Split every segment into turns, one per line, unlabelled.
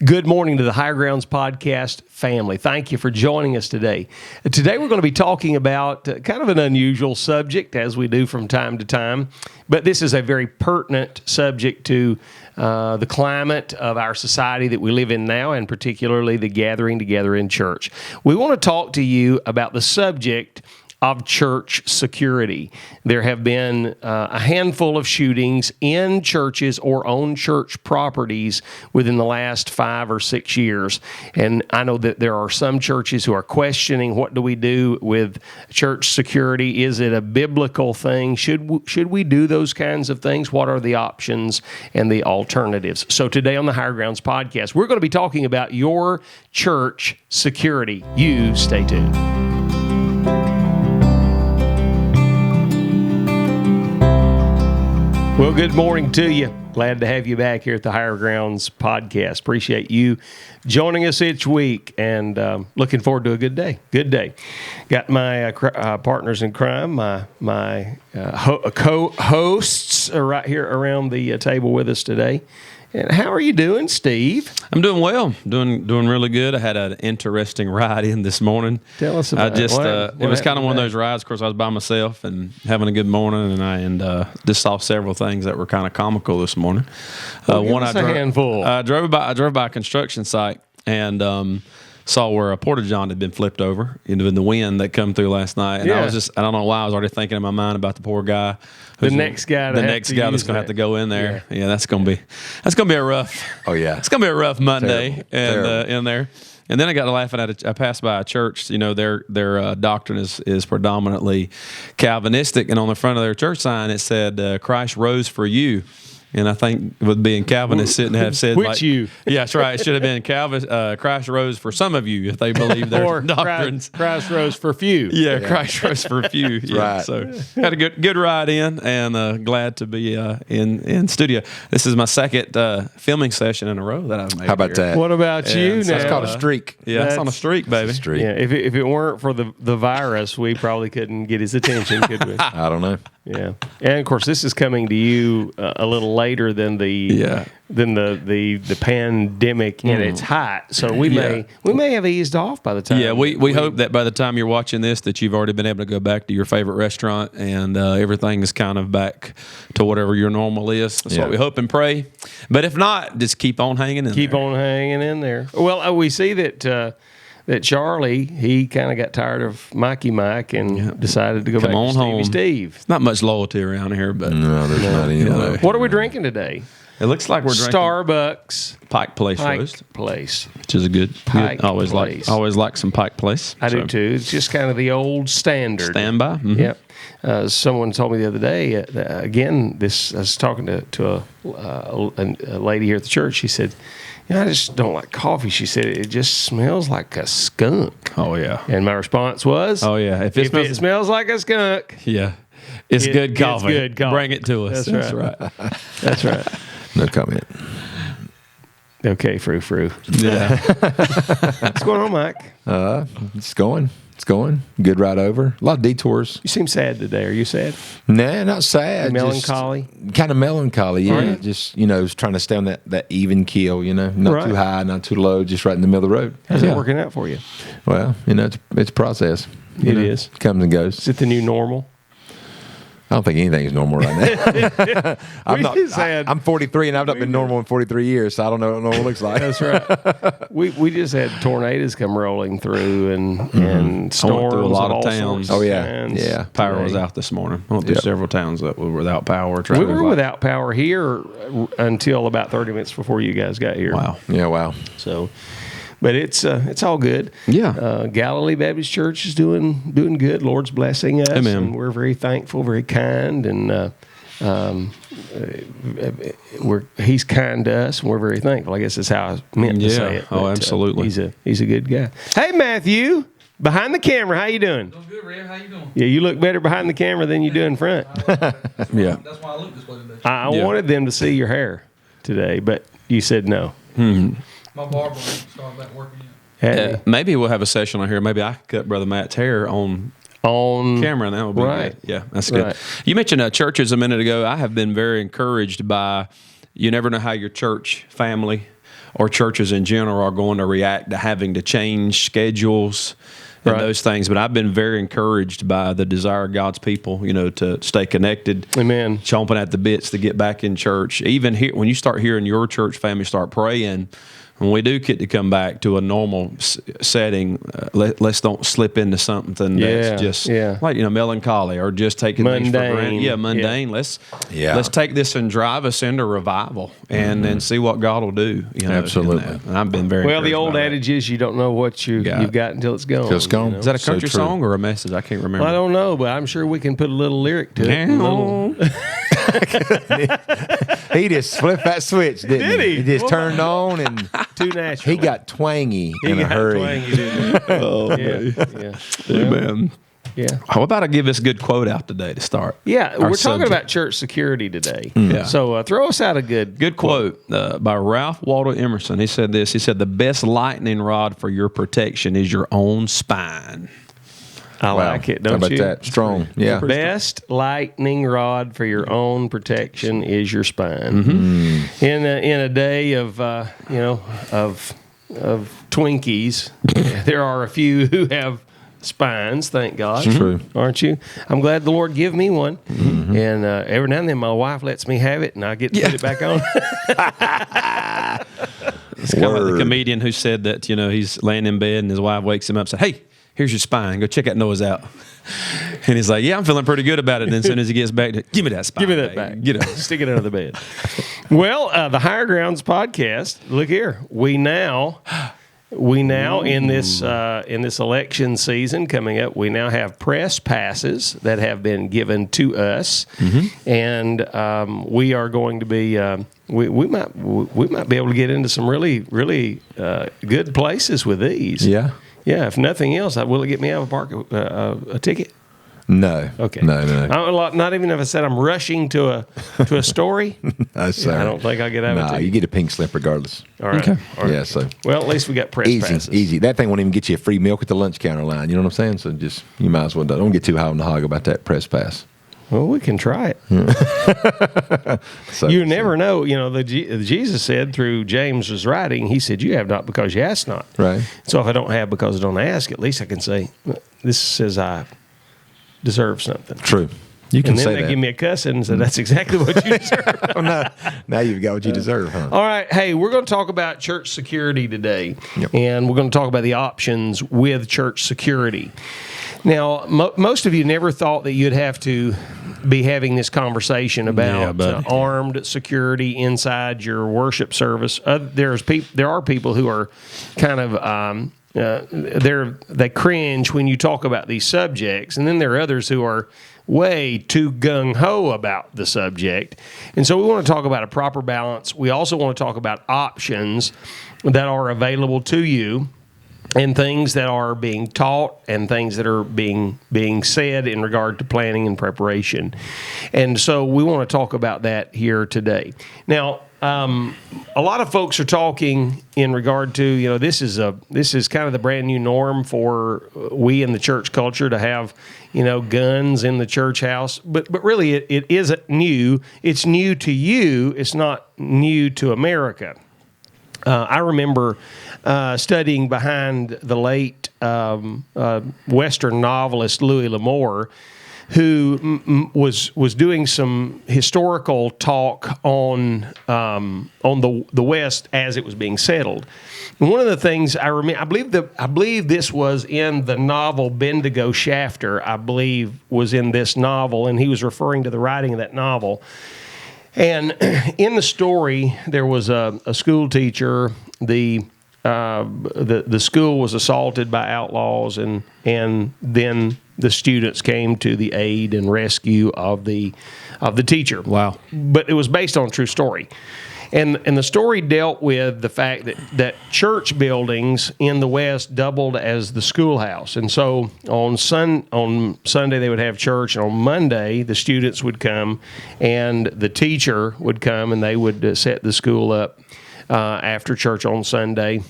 Good morning to the Higher Grounds Podcast family. Thank you for joining us today. Today we're going to be talking about kind of an unusual subject, as we do from time to time, but this is a very pertinent subject to the climate of our society that we live in now, and particularly the gathering together in church. We want to talk to you about the subject of church security. There have been a handful of shootings in churches or on church properties within the last 5 or 6 years. And I know that there are some churches who are questioning, what do we do with church security? Is it a biblical thing? Should we do those kinds of things? What are the options and the alternatives? So today on the Higher Grounds Podcast, we're going to be talking about your church security. You stay tuned. Well, good morning to you. Glad to have you back here at the Higher Grounds Podcast. Appreciate you joining us each week, and looking forward to a good day. Good day. Got my partners in crime, my co-hosts are right here around the table with us today. And how are you doing, Steve?
I'm doing well. Doing really good. I had an interesting ride in this morning.
Tell us about it.
It was kind of one of those rides. Of course, I was by myself and having a good morning, and I just saw several things that were kind of comical this morning.
Handful.
I drove by a construction site and saw where a porta-john had been flipped over in the wind that come through last night. And I don't know why, I was already thinking in my mind about the poor guy.
The next guy that's going
to have to go in there. Yeah, that's going to be a rough.
Oh yeah,
it's going to be a rough Monday
Terrible.
In there. And then I got to laughing at it. I passed by a church. You know, their doctrine is predominantly Calvinistic, and on the front of their church sign it said, "Christ rose for you." And I think with being Calvinist, shouldn't have said
which you.
Yeah, that's right. It should have been Christ rose for some of you if they believe their
or
doctrines.
Christ rose for few.
Yeah, Christ rose for few. Yeah,
right.
So had a good ride in, and glad to be in studio. This is my second filming session in a row that I've made.
How about
here.
that?
What about you now?
That's called a streak.
Yeah, it's on a streak, baby.
It's a streak.
Yeah, if it weren't for the virus, we probably couldn't get his attention, could we?
I don't know.
Yeah, and of course, this is coming to you a little later than the pandemic in its height. So we may have eased off by the time.
Yeah, we hope that by the time you're watching this, that you've already been able to go back to your favorite restaurant and everything is kind of back to whatever your normal is. That's what we hope and pray. But if not, just keep on hanging in.
Keep on hanging in there. Well, we see that Charlie, he kind of got tired of Mikey Mike and decided to go back to Stevie
home.
Steve.
It's not much loyalty around here, but
No, there's not any.
What are we drinking today?
it looks like we're drinking
Starbucks
Pike Place roast,
Place.
which is a good.
Pike
always
Place.
like some Pike Place.
I do too. It's just kind of the old standard.
Standby. Mm-hmm.
Yep. Someone told me the other day, again, I was talking to a lady here at the church. She said, I just don't like coffee. She said, it just smells like a skunk.
Oh, yeah.
And my response was,
Oh, yeah.
If it smells like a skunk,
Yeah. It's good coffee.
It's good coffee.
Bring it to us.
That's right. That's right.
No comment.
Okay, frou.
Yeah.
What's going on, Mike?
It's going. Good ride over. A lot of detours.
You seem sad today. Are you sad?
Nah, not sad.
Melancholy?
Kind of melancholy, yeah.
Right.
Just, trying to stay on that even keel, Not
Right.
too high, not too low, just right in the middle of the road.
How's that working out for you?
Well, it's a process.
It is.
Comes and goes.
Is it the new normal?
I don't think anything is normal right now. I'm 43 and I've not been normal in 43 years, so I don't know what normal looks like.
That's right. We just had tornadoes come rolling through and storms
through a lot
of
of
all
towns.
sorts
Oh,
of
yeah.
kinds.
Yeah.
Power was out this morning. I went through several towns that were without power.
We were without power here until about 30 minutes before you guys got here.
Wow.
Yeah, wow.
So, but it's all good.
Yeah.
Galilee Baptist Church is doing good. Lord's blessing us.
Amen.
And we're very thankful, very kind, and he's kind to us, and we're very thankful. I guess that's how I meant to say it.
Oh, absolutely.
He's a good guy. Hey, Matthew, behind the camera, how you doing?
Doing good, Rev. How you doing?
Yeah, you look better behind the camera than you do in front.
Yeah.
That's why I look this way today.
I wanted them to see your hair today, but you said no.
My barber started back working yet.
Hey,
Maybe we'll have a session on here. Maybe I could cut Brother Matt's hair on camera, and that would be
Right.
good. Yeah, that's good.
Right.
You mentioned churches a minute ago. I have been very encouraged by, you never know how your church family or churches in general are going to react to having to change schedules and those things. But I've been very encouraged by the desire of God's people, to stay connected.
Amen.
Chomping at the bits to get back in church. Even here, when you start hearing your church family start praying, when we do get to come back to a normal setting, let's don't slip into something that's just like melancholy or just taking things for granted. Yeah, mundane. Let's take this and drive us into revival and then see what God will do.
Absolutely.
And I've been very
the old adage is you don't know what you've got until it's gone.
It's gone.
Is that a country song or a message? I can't remember.
Well, I don't know, but I'm sure we can put a little lyric to it.
He just flipped that switch, didn't he? He just turned on and
too natural.
he got twangy in a hurry.
Twangy, didn't he?
Yeah.
Well,
Amen.
Yeah.
How about I give this good quote out today to start?
Yeah, we're talking
subject.
about church security today.
Yeah.
So throw us out a good
quote by Ralph Waldo Emerson. He said this. He said, "The best lightning rod for your protection is your own spine."
I like it, don't
How about
you?
that? Strong. Yeah.
Best lightning rod for your own protection is your spine.
Mm-hmm.
In a day of Twinkies, there are a few who have spines. Thank God.
It's true.
Aren't you? I'm glad the Lord give me one, and every now and then my wife lets me have it, and I get to put it back on.
It's kind of like the comedian who said that he's laying in bed and his wife wakes him up and said, "Hey, here's your spine. Go check that nose out." And he's like, "Yeah, I'm feeling pretty good about it." And as soon as he gets back, give me that spine.
Give me that back. Stick it under the bed. Well, the Higher Grounds podcast. Look here. We now in this election season coming up, we now have press passes that have been given to us, and we are going to be we might be able to get into some really good places with these.
Yeah.
Yeah, if nothing else, will it get me out of a ticket?
No.
Okay.
No.
Not even if I said I'm rushing to a story.
No, sir.
I don't think I'll get out of a ticket.
You get a pink slip regardless.
All right. Okay. All right.
Yeah, so.
Well, at least we got press passes.
Easy. That thing won't even get you a free milk at the lunch counter line. You know what I'm saying? So just, you might as well don't get too high on the hog about that press pass.
Well, we can try it. You never know. Jesus said through James's writing, he said, "You have not because you ask not."
Right.
So if I don't have because I don't ask, at least I can say, "This says I deserve something."
True. You can
and then
say
they
that.
give me a cussing and say, "That's exactly what you deserve."
Now you've got what you deserve, huh?
All right. Hey, we're going to talk about church security today.
Yep.
And we're going to talk about the options with church security. Now, most of you never thought that you'd have to be having this conversation about armed security inside your worship service. There are people who are kind of they cringe when you talk about these subjects, and then there are others who are way too gung-ho about the subject. And so we want to talk about a proper balance. We also want to talk about options that are available to you and things that are being taught and things that are being said in regard to planning and preparation. And so we want to talk about that here today. Now, a lot of folks are talking in regard to, this is kind of the brand new norm for we in the church culture to have, guns in the church house. But really it isn't new. It's new to you. It's not new to America. I remember studying behind the late Western novelist Louis L'Amour, who was doing some historical talk on the West as it was being settled. And one of the things I remember, I believe this was in the novel Bendigo Shafter. I believe was in this novel, and he was referring to the writing of that novel. And in the story, there was a school teacher. The school was assaulted by outlaws, and then the students came to the aid and rescue of the teacher.
Wow!
But it was based on a true story, and the story dealt with the fact that church buildings in the West doubled as the schoolhouse, and so on Sunday they would have church, and on Monday the students would come, and the teacher would come, and they would set the school up after church on Sunday.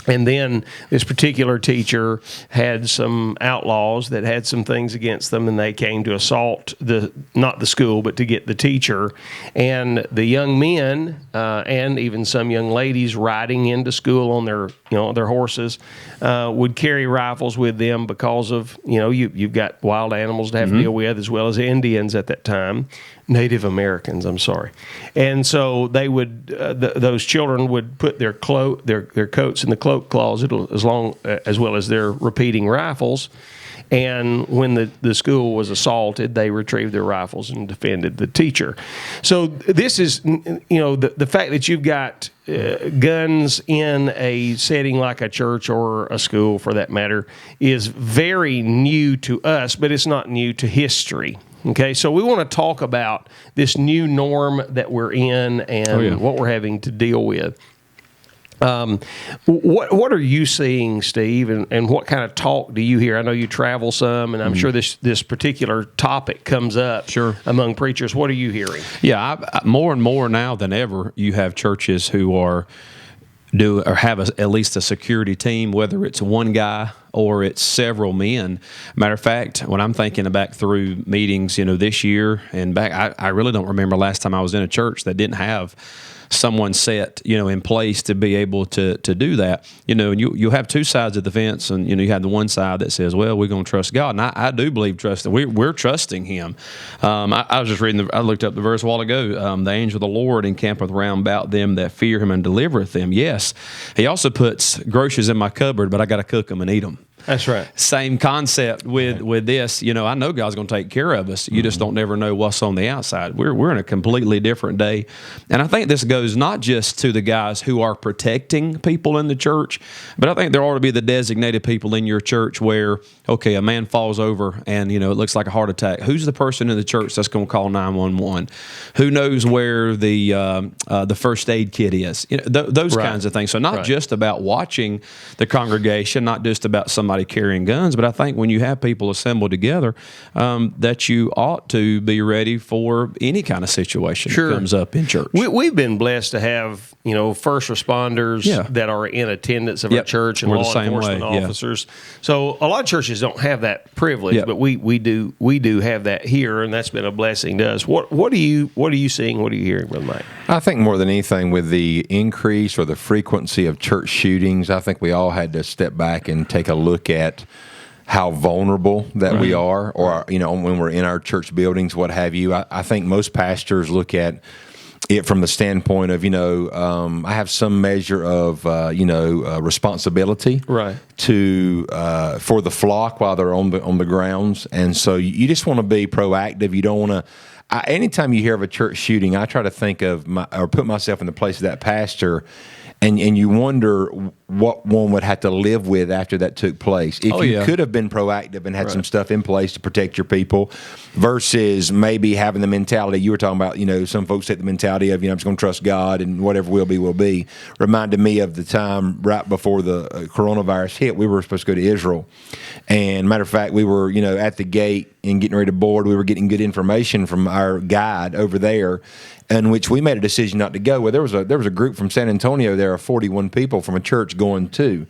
And then this particular teacher had some outlaws that had some things against them, and they came to assault not the school, but to get the teacher. And the young men and even some young ladies riding into school on their horses would carry rifles with them because of you've got wild animals to have to deal with, as well as Indians at that time. Native Americans, I'm sorry. And so they would, those children would put their coats in the cloak closet as well as their repeating rifles. And when the school was assaulted, they retrieved their rifles and defended the teacher. So this is, the fact that you've got guns in a setting like a church or a school, for that matter, is very new to us, but it's not new to history. Okay, so we want to talk about this new norm that we're in and what we're having to deal with. What are you seeing, Steve, and what kind of talk do you hear? I know you travel some, and I'm sure this particular topic comes up among preachers. What are you hearing?
Yeah, more and more now than ever, you have churches who have at least a security team, whether it's one guy or it's several men. Matter of fact, when I'm thinking back through meetings, this year and back, I really don't remember last time I was in a church that didn't have someone set, in place to be able to do that. And you have two sides of the fence, and you have the one side that says, well, we're going to trust God, and I do believe we're trusting Him. I was just reading, I looked up the verse a while ago, the angel of the Lord encampeth round about them that fear Him and delivereth them. Yes, He also puts groceries in my cupboard, but I got to cook them and eat them.
That's right.
Same concept with this. I know God's going to take care of us. You just don't never know what's on the outside. We're in a completely different day. And I think this goes not just to the guys who are protecting people in the church, but I think there ought to be the designated people in your church where, okay, a man falls over and, it looks like a heart attack. Who's the person in the church that's going to call 911? Who knows where the first aid kit is? Those kinds of things. So not just about watching the congregation, not just about somebody carrying guns, but I think when you have people assembled together, that you ought to be ready for any kind of situation that comes up in church.
We've been blessed to have first responders that are in attendance of our church, and law enforcement officers. So a lot of churches don't have that privilege, but we do have that here, and that's been a blessing to us. What are you seeing? What are you hearing, Brother Mike?
I think more than anything, with the increase or the frequency of church shootings, I think we all had to step back and take a look at how vulnerable that we are, or when we're in our church buildings, what have you. I think most pastors look at it from the standpoint of I have some measure of responsibility to for the flock while they're on the grounds, and so you just want to be proactive. You don't want to. Anytime you hear of a church shooting, I try to think of or put myself in the place of that pastor. And you wonder what one would have to live with after that took place. If you could have been proactive and had some stuff in place to protect your people, versus maybe having the mentality you were talking about. Some folks take the mentality of I'm just going to trust God and whatever will be will be. Reminded me of the time right before the coronavirus hit. We were supposed to go to Israel, and matter of fact, we were at the gate and getting ready to board. We were getting good information from our guide over there, in which we made a decision not to go. Well, there was a group from San Antonio there of 41 people from a church going too.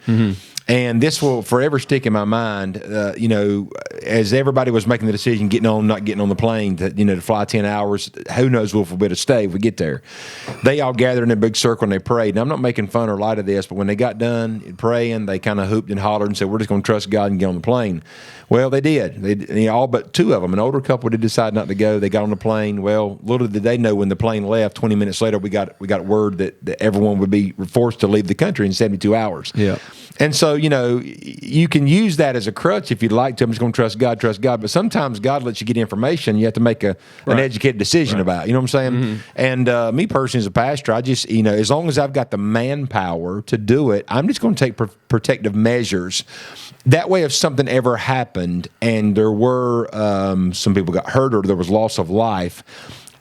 And this will forever stick in my mind, as everybody was making the decision, not getting on the plane to fly 10 hours, who knows if we'll be able to stay if we get there. They all gathered in a big circle and they prayed. And I'm not making fun or light of this, but when they got done praying, they kind of hooped and hollered and said, we're just going to trust God and get on the plane. Well, they did. All but two of them. An older couple did decide not to go. They got on the plane. Well, little did they know when the plane left, 20 minutes later, we got word that everyone would be forced to leave the country in 72 hours.
Yeah.
And so, you can use that as a crutch if you'd like to. I'm just going to trust God. But sometimes God lets you get information you have to make an educated decision about. You know what I'm saying? And me personally as a pastor, I just, as long as I've got the manpower to do it, I'm just going to take protective measures. That way, if something ever happened and there were some people got hurt or there was loss of life,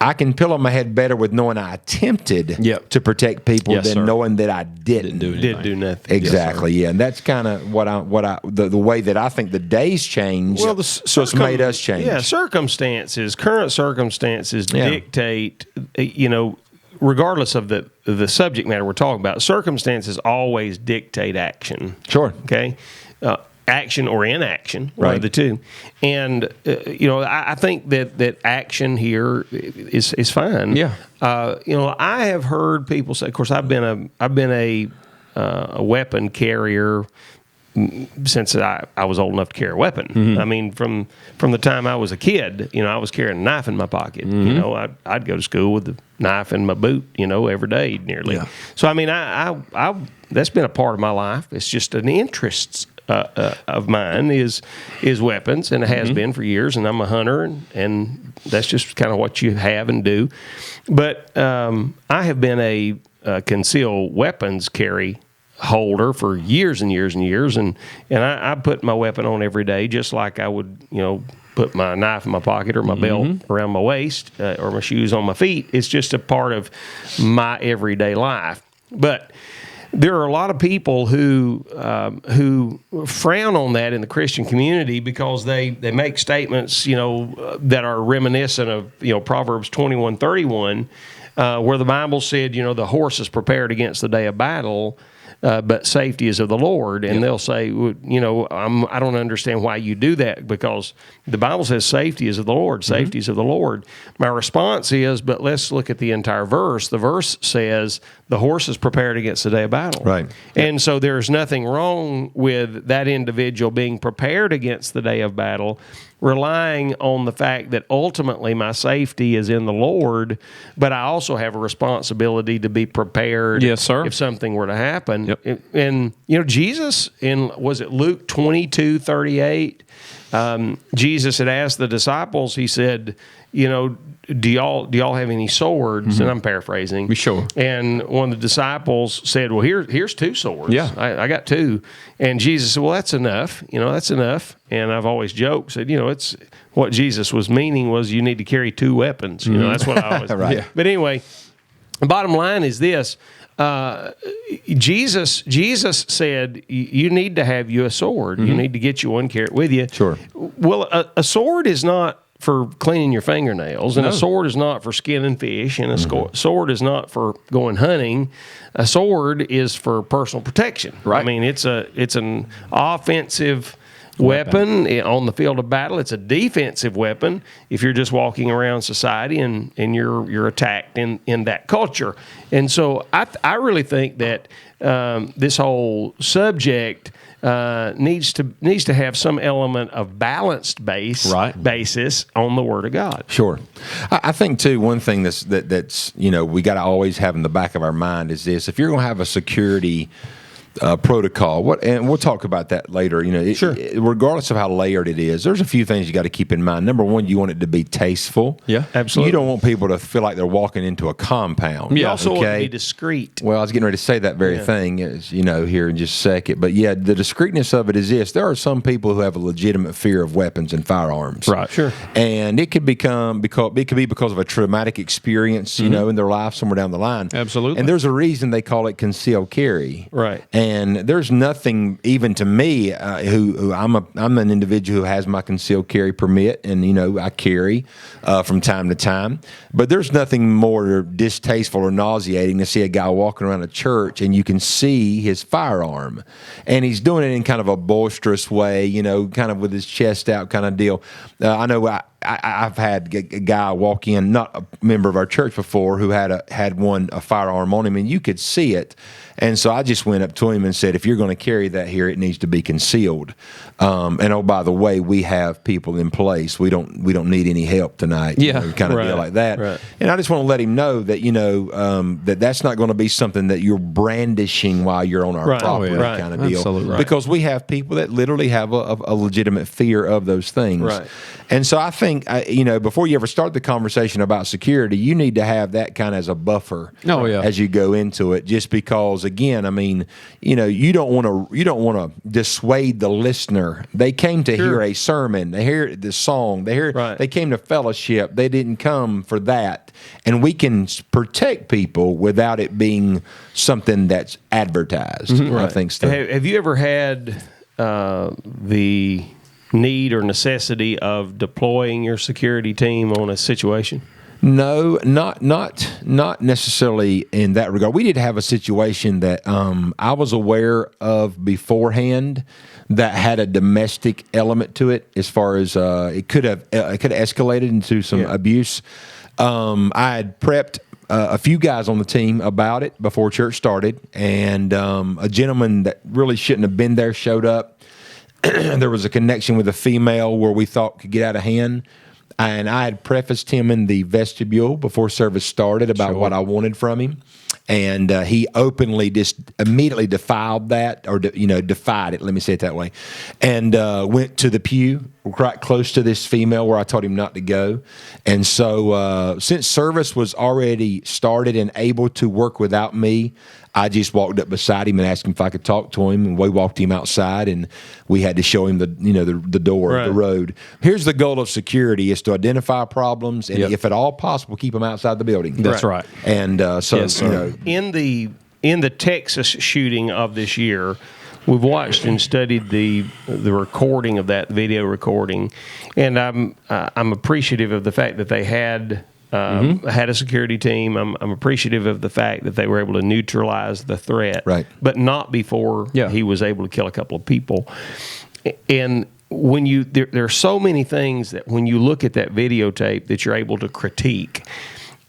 I can pillow my head better with knowing I attempted to protect people than knowing that I didn't
do nothing.
Exactly. And that's kind of the way that I think the days change.
Well,
so it's made us change.
Yeah, current circumstances dictate. Regardless of the the subject matter we're talking about. Circumstances always dictate action.
Sure.
Okay. Action or inaction, one of the two. And I think that action here is fine.
Yeah.
I have heard people say. Of course, I've been a weapon carrier since I was old enough to carry a weapon.
Mm-hmm.
I mean, from the time I was a kid, I was carrying a knife in my pocket.
Mm-hmm.
I'd go to school with the knife in my boot, every day nearly.
Yeah.
So I mean, I that's been a part of my life. It's just an interest of mine is weapons, and it has been for years. And I'm a hunter, and that's just kind of what you have and do. But I have been a concealed weapons carry holder for years and years and years, and I put my weapon on every day, just like I would, put my knife in my pocket or my belt around my waist or my shoes on my feet. It's just a part of my everyday life. But there are a lot of people who frown on that in the Christian community because they make statements, that are reminiscent of, Proverbs 21:31, where the Bible said, the horse is prepared against the day of battle, but safety is of the Lord. And they'll say, I don't understand why you do that, because the Bible says safety is of the Lord. Safety is of the Lord. My response is, but let's look at the entire verse. The verse says the horse is prepared against the day of battle.
Right.
And so there's nothing wrong with that individual being prepared against the day of battle, relying on the fact that ultimately my safety is in the Lord, but I also have a responsibility to be prepared.
Yes, sir.
If something were to happen.
Yep.
And, Jesus, was it Luke 22:38? Jesus had asked the disciples, he said, do y'all have any swords? And I'm paraphrasing.
Be sure.
And one of the disciples said, well, here's 2 swords.
Yeah.
I got 2. And Jesus said, well, that's enough. That's enough. And I've always joked, said, it's what Jesus was meaning was you need to carry 2 weapons. That's what I always.
Right. Yeah.
But anyway, the bottom line is this. Jesus said, you need to have you a sword. You need to get you one, carry it with you.
Sure.
Well, a sword is not for cleaning your fingernails, and
No.
a sword is not for skinning fish, and a sword is not for going hunting. A sword is for personal protection.
Right.
I mean, it's an offensive weapon on the field of battle. It's a defensive weapon if you're just walking around society and you're attacked in that culture. And so I really think that this whole subject needs to have some element of balanced basis on the Word of God.
Sure. I think, too, one thing that's we got to always have in the back of our mind is this. If you're going to have a security protocol, and we'll talk about that later.
Sure.
Regardless of how layered it is, there's a few things you got to keep in mind. Number one, you want it to be tasteful.
Yeah,
absolutely.
You don't want people to feel like they're walking into a compound.
You also want to be discreet.
Well, I was getting ready to say that very thing, here in just a second. But yeah, the discreetness of it is this: there are some people who have a legitimate fear of weapons and firearms.
Right.
Sure.
And it could be because of a traumatic experience, in their life somewhere down the line.
Absolutely.
And there's a reason they call it concealed carry.
Right.
And there's nothing, even to me, who I'm an individual who has my concealed carry permit, and I carry from time to time. But there's nothing more distasteful or nauseating to see a guy walking around a church and you can see his firearm, and he's doing it in kind of a boisterous way, kind of with his chest out, kind of deal. I know I've had a guy walk in, not a member of our church before, who had a firearm on him, and you could see it. And so I just went up to him and said, if you're going to carry that here, it needs to be concealed. And oh, by the way, we have people in place. We don't need any help tonight.
Yeah.
Kind of deal like that.
Right.
And I just want to let him know that that's not going to be something that you're brandishing while you're on our
Right.
property,
Oh, yeah.
kind of deal.
Absolutely. Right.
Because we have people that literally have a legitimate fear of those things.
Right.
And so I think, before you ever start the conversation about security, you need to have that kind of as a buffer as you go into it, just because, again, I mean, you don't want to dissuade the listener. They came to hear a sermon. They hear the song. They came to fellowship. They didn't come for that. And we can protect people without it being something that's advertised. I think so.
Have you ever had the need or necessity of deploying your security team on a situation?
No, not necessarily in that regard. We did have a situation that I was aware of beforehand that had a domestic element to it, as far as it could have escalated into some abuse. I had prepped a few guys on the team about it before church started, and a gentleman that really shouldn't have been there showed up. There was a connection with a female where we thought could get out of hand. And I had prefaced him in the vestibule before service started about what I wanted from him. And he openly just immediately defiled that, or defied it, let me say it that way, and went to the pew right close to this female where I told him not to go. And so since service was already started and able to work without me, I just walked up beside him and asked him if I could talk to him, and we walked him outside, and we had to show him the door, the road. Here's the goal of security: is to identify problems, and if at all possible, keep them outside the building.
That's right.
And
in the Texas shooting of this year, we've watched and studied the recording of that video recording, and I'm appreciative of the fact that they had a security team. I'm appreciative of the fact that they were able to neutralize the threat,
right,
but not before he was able to kill a couple of people. And when there are so many things that when you look at that videotape that you're able to critique.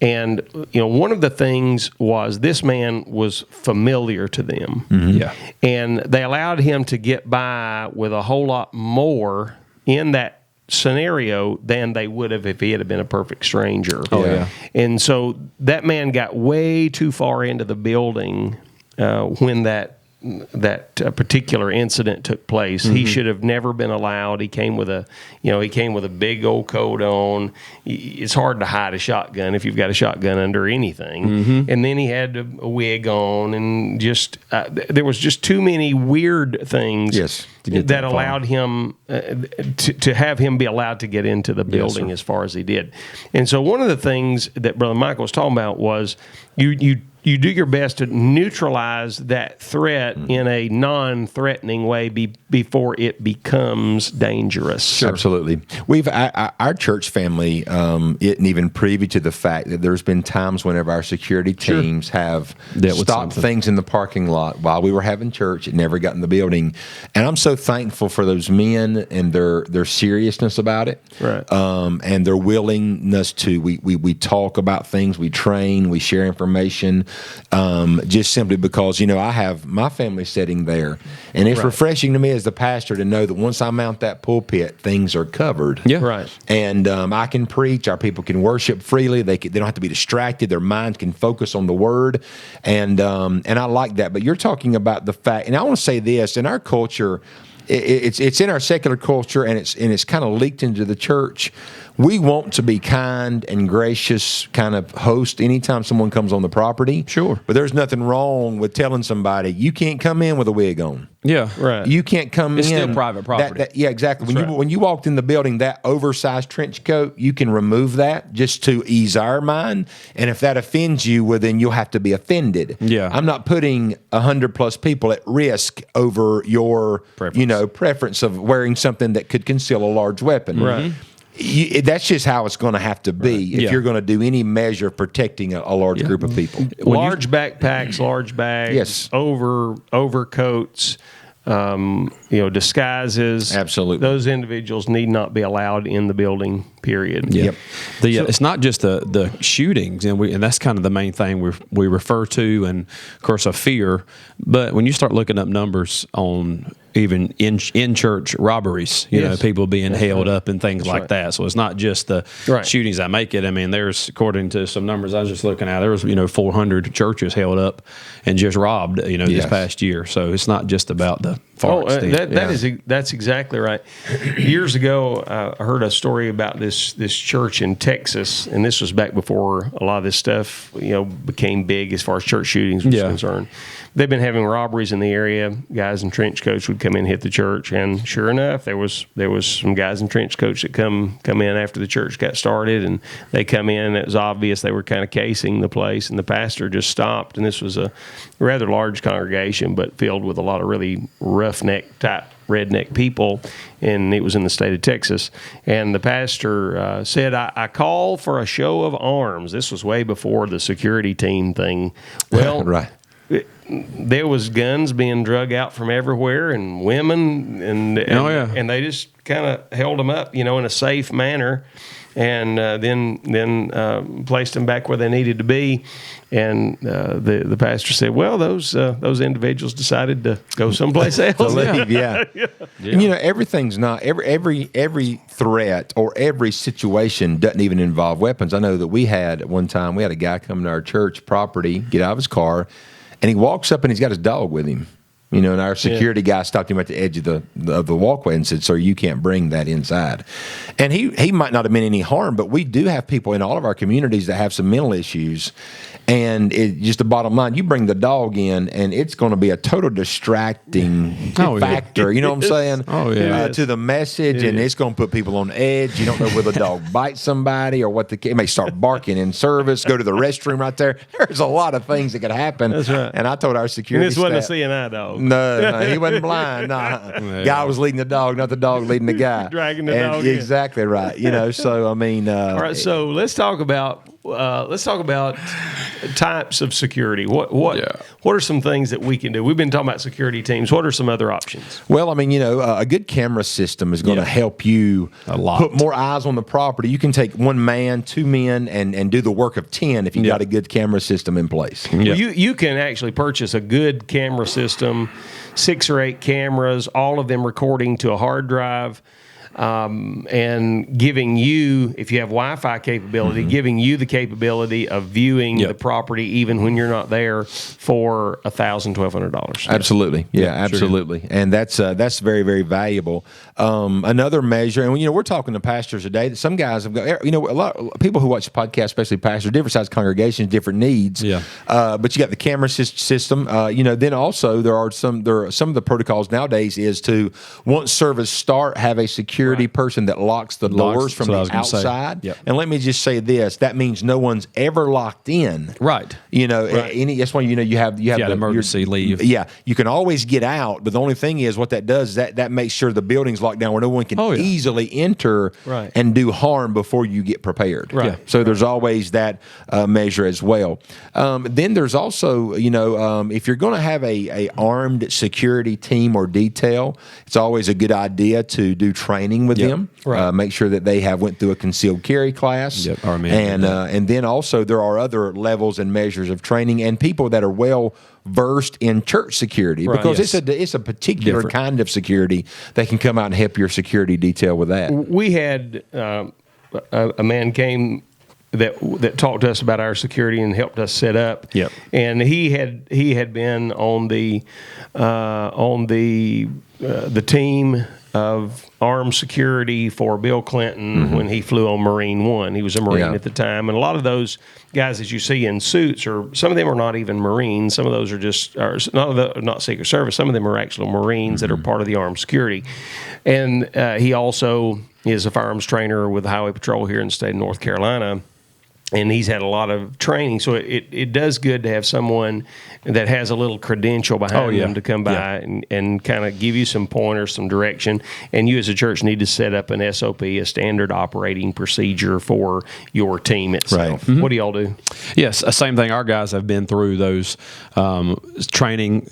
And one of the things was this man was familiar to them, and they allowed him to get by with a whole lot more in that scenario than they would have if he had been a perfect stranger. And so that man got way too far into the building when that particular incident took place. He should have never been allowed. He came with a big old coat on. It's hard to hide a shotgun if you've got a shotgun under anything. And then he had a wig on, and just there was just too many weird things that allowed him to have him be allowed to get into the building as far as he did. And so one of the things that Brother Michael was talking about was you do your best to neutralize that threat in a non-threatening way before it becomes dangerous.
Absolutely. Our church family isn't even privy to the fact that there's been times whenever our security teams have stopped things in the parking lot while we were having church. It never got in the building. And I'm so thankful for those men and their seriousness about it.
Right.
And their willingness to, we talk about things, we train, we share information. Just simply because, I have my family sitting there, and it's refreshing to me as the pastor to know that once I mount that pulpit, things are covered. And I can preach. Our people can worship freely. They don't have to be distracted. Their minds can focus on the Word, and I like that. But you're talking about the fact, and I want to say this: in our culture, it's in our secular culture, and it's kind of leaked into the church. We want to be kind and gracious kind of host anytime someone comes on the property.
Sure.
But there's nothing wrong with telling somebody, you can't come in with a wig on.
Yeah. Right.
You can't come
it's
in.
It's still private property.
Exactly. When you walked in the building, that oversized trench coat, you can remove that just to ease our mind. And if that offends you, well, then you'll have to be offended.
Yeah.
I'm not putting 100+ people at risk over your preference of wearing something that could conceal a large weapon.
Right.
That's just how it's going to have to be if you're going to do any measure of protecting a large group of people.
Large backpacks, large bags, overcoats, disguises.
Absolutely.
Those individuals need not be allowed in the building, period.
Yep.
It's not just the shootings, and that's kind of the main thing we refer to, and of course a fear. But when you start looking up numbers on even in church robberies, people being held up and things like that. So it's not just the shootings that make it. I mean, there's, according to some numbers I was just looking at, there was 400 churches held up and just robbed this past year. So it's not just about the far extent.
That's exactly right. Years ago, I heard a story about this church in Texas, and this was back before a lot of this stuff became big as far as church shootings was concerned. They've been having robberies in the area. Guys in trench coats would come in and hit the church, and sure enough, there was some guys in trench coats that come in after the church got started, and they come in, and it was obvious they were kind of casing the place, and the pastor just stopped, and this was a rather large congregation, but filled with a lot of really roughneck type redneck people, and it was in the state of Texas. And the pastor said, I call for a show of arms. This was way before the security team thing. Well,
Right.
There was guns being drug out from everywhere, and women, and and they just kind of held them up, in a safe manner, and then placed them back where they needed to be. And the pastor said, "Well, those individuals decided to go someplace else."
To leave, yeah. And, everything's not every threat or every situation doesn't even involve weapons. I know that we had at one time a guy come to our church property, get out of his car, and he walks up and he's got his dog with him. And our security guy stopped him at the edge of the walkway and said, "Sir, you can't bring that inside." And he might not have meant any harm, but we do have people in all of our communities that have some mental issues. And just the bottom line, you bring the dog in, and it's going to be a total distracting factor. You know what I'm saying?
Oh, yeah.
To the message, and it's going to put people on edge. You don't know whether the dog bites somebody or what it may start barking in service, go to the restroom right there. There's a lot of things that could happen.
That's right.
And I told our security
This wasn't a
staff,
CNI dog.
No, he wasn't blind. Guy was leading the dog, not the dog leading the guy.
Dragging the dog in.
Exactly right. So I mean,
all right. So let's talk about types of security. What are some things that we can do? We've been talking about security teams. What are some other options?
Well, I mean, a good camera system is going to help you put more eyes on the property. You can take one man, two men, and do the work of 10 if you got a good camera system in place.
Well, you can actually purchase a good camera system, 6 or 8 cameras, all of them recording to a hard drive. And giving you, if you have Wi-Fi capability, giving you the capability of viewing the property even when you're not there for $1,000, $1,200.
Absolutely, absolutely, sure. And that's very, very valuable. Another measure, and we're talking to pastors today. That some guys have got, a lot of people who watch the podcast, especially pastors, different size congregations, different needs. Yeah. But you got the camera system. Then also there are some of the protocols nowadays is to once service start have a security person that locks the doors from the outside. Yep. And let me just say this: that means no one's ever locked in.
Right.
That's why you have the
emergency leave.
Yeah, you can always get out, but the only thing is what that does that makes sure the building's locked down where no one can easily enter and do harm before you get prepared.
Right.
Yeah. So there's always that measure as well. Then there's also if you're going to have a armed security team or detail, it's always a good idea to do training with them. Right. Make sure that they went through a concealed carry class. Yep. And then also there are other levels and measures of training and people that are well versed in church security because it's a particular kind of security that can come out and help your security detail with that.
We had a man came that talked to us about our security and helped us set up.
Yep.
And he had been on the team of armed security for Bill Clinton when he flew on Marine One. He was a Marine at the time, and a lot of those guys that you see in suits some of them are not even Marines. Some of those are not Secret Service. Some of them are actual Marines that are part of the armed security. And he also is a firearms trainer with the Highway Patrol here in the state of North Carolina. And he's had a lot of training, so it does good to have someone that has a little credential behind them to come by and kind of give you some pointers, some direction. And you as a church need to set up an SOP, a standard operating procedure for your team itself. Right. What do y'all do?
Yes, same thing. Our guys have been through those training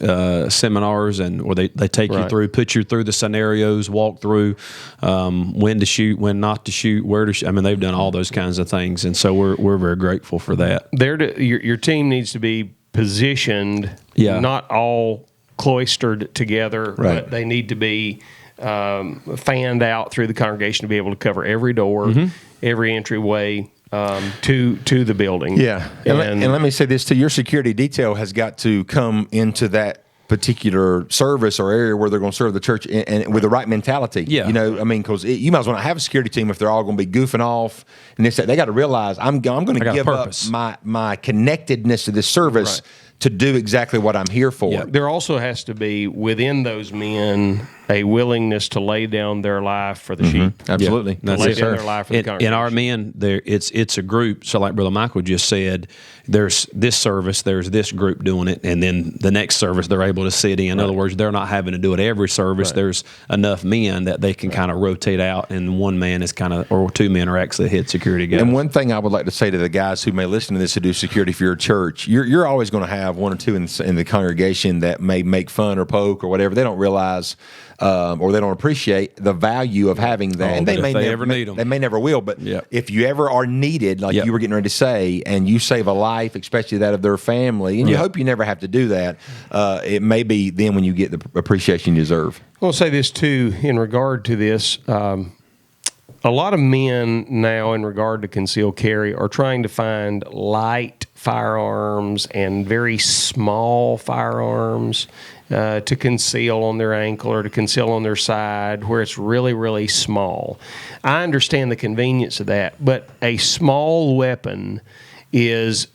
seminars, and where they take you through, put you through the scenarios, walk through when to shoot, when not to shoot, where to shoot. I mean, they've done all those kinds of things, and so we're very grateful for that.
Your team needs to be positioned, not all cloistered together, but they need to be fanned out through the congregation to be able to cover every door, every entryway to the building.
Yeah, and let me say this too: your security detail has got to come into that particular service or area where they're going to serve the church and with the right mentality. Yeah. Because you might as well not have a security team if they're all going to be goofing off and this. They got to realize I'm going to give up my connectedness to this service to do exactly what I'm here for.
Yeah. There also has to be within those men a willingness to lay down their life for the sheep.
Absolutely.
Yeah,
Lay
that's
down
it.
their life for the
In
congregation.
our men, it's a group. So, like Brother Michael just said, there's this service, there's this group doing it, and then the next service they're able to sit in. In other words, they're not having to do it every service.
Right.
There's enough men that they can kind of rotate out, and one man is kind of, or two men are actually head security guys.
And one thing I would like to say to the guys who may listen to this who do security for your church, you're always going to have one or two in the congregation that may make fun or poke or whatever. They don't realize or they don't appreciate the value of having that. And
but if they
never
ever need 'em.
They may never will, but
Yep.
if you ever are needed, like
Yep.
you were getting ready to say, and you save a life, especially that of their family, and you hope you never have to do that, it may be then when you get the appreciation you deserve.
I'll say this too in regard to this. A lot of men now, in regard to concealed carry, are trying to find light firearms and very small firearms to conceal on their ankle or to conceal on their side, where it's really, really small. I understand the convenience of that, but a small weapon is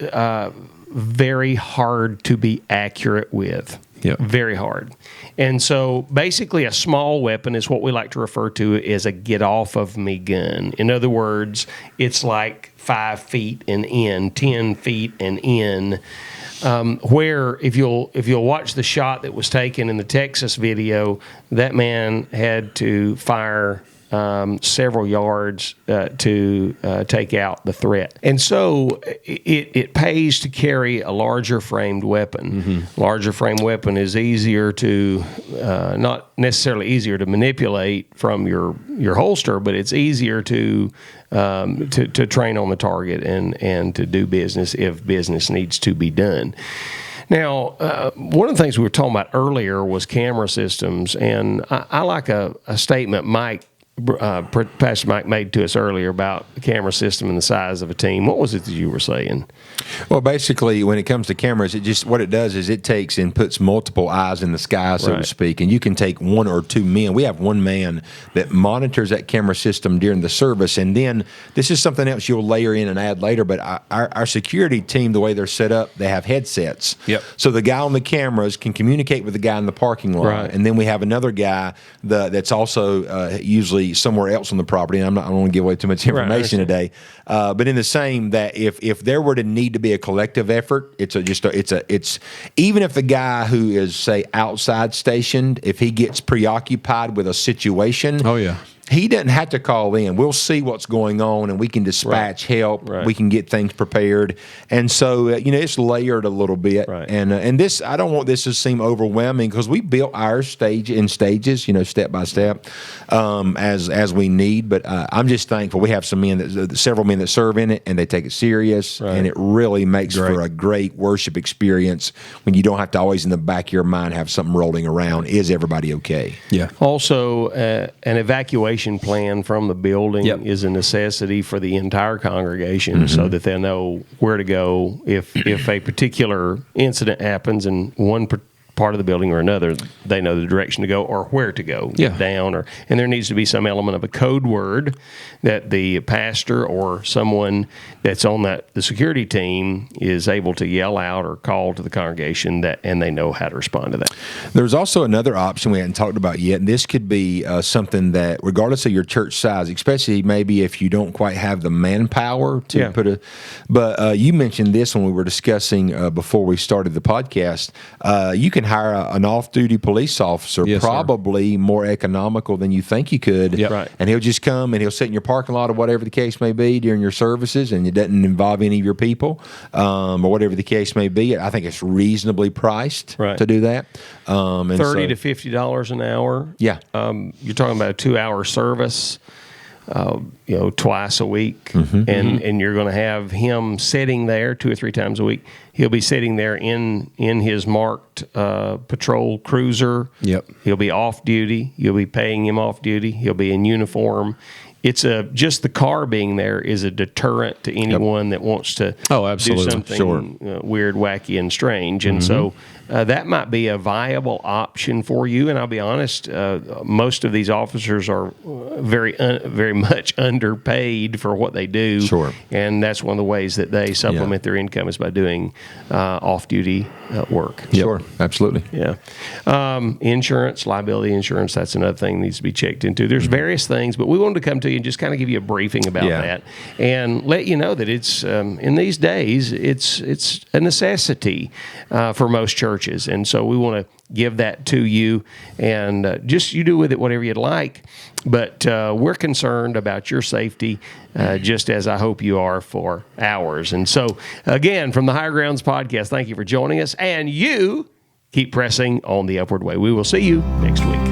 very hard to be accurate with.
Yep.
Very hard. And so basically a small weapon is what we like to refer to as a get off of me gun. In other words, it's like 5 feet and in, 10 feet and in. Where if you'll watch the shot that was taken in the Texas video, that man had to fire several yards to take out the threat. And so it pays to carry a larger framed weapon.
Mm-hmm.
Larger frame weapon is easier to, not necessarily easier to manipulate from your holster, but it's easier to train on the target and to do business if business needs to be done. Now, one of the things we were talking about earlier was camera systems, and I like a statement Pastor Mike made to us earlier about the camera system and the size of a team. What was it that you were saying?
Well, basically, when it comes to cameras, what it does is it takes and puts multiple eyes in the sky, so to
Right.
speak. And you can take one or two men. We have one man that monitors that camera system during the service. And then this is something else you'll layer in and add later. But our security team, the way they're set up, they have headsets.
Yep.
So the guy on the cameras can communicate with the guy in the parking lot.
Right.
And then we have another guy that's also usually somewhere else on the property. And I don't want to give away too much information today. But in the same that if there were to need to be a collective effort, it's even if the guy who is, say, outside stationed, if he gets preoccupied with a situation,
Oh, yeah.
he doesn't have to call in. We'll see what's going on, and we can dispatch help.
Right.
We can get things prepared, and so it's layered a little bit.
Right.
And this, I don't want this to seem overwhelming because we built our stage in stages, step by step, as we need. But I'm just thankful we have several men that serve in it, and they take it serious,
Right.
and it really makes for a great worship experience when you don't have to always in the back of your mind have something rolling around. Is everybody okay?
Yeah.
Also, an evacuation plan from the building
Yep.
is a necessity for the entire congregation so that they know where to go if a particular incident happens in one part of the building or another. They know the direction to go or where to go, get
Yeah.
down, and there needs to be some element of a code word that the pastor or someone that's on the security team is able to yell out or call to the congregation and they know how to respond to that.
There's also another option we hadn't talked about yet, and this could be something that, regardless of your church size, especially maybe if you don't quite have the manpower to
Yeah.
but you mentioned this when we were discussing before we started the podcast. You can hire an off-duty police officer,
Yes, sir.
probably more economical than you think you could.
Yep.
Right.
And he'll just come and he'll sit in your parking lot or whatever the case may be during your services, and it doesn't involve any of your people or whatever the case may be. I think it's reasonably priced
Right.
to do that. And
$30
so-
to $50 an hour.
Yeah.
You're talking about a 2-hour service, twice a week, and you're going to have him sitting there 2 or 3 times a week. He'll be sitting there in his marked patrol cruiser.
Yep.
He'll be off duty. You'll be paying him off duty. He'll be in uniform. it's just the car being there is a deterrent to anyone that wants to
absolutely.
do something
Sure.
weird, wacky, and strange. And so that might be a viable option for you. And I'll be honest, most of these officers are very much underpaid for what they do.
Sure.
And that's one of the ways that they supplement their income is by doing off-duty work.
Sure, absolutely.
Yeah. Insurance, liability insurance, that's another thing that needs to be checked into. There's various things, but we wanted to come to you and just kind of give you a briefing about that and let you know that it's, in these days, it's a necessity for most churches. And so we want to give that to you and just you do with it whatever you'd like. But we're concerned about your safety, just as I hope you are for ours. And so, again, from the Higher Grounds Podcast, thank you for joining us. And you keep pressing on the upward way. We will see you next week.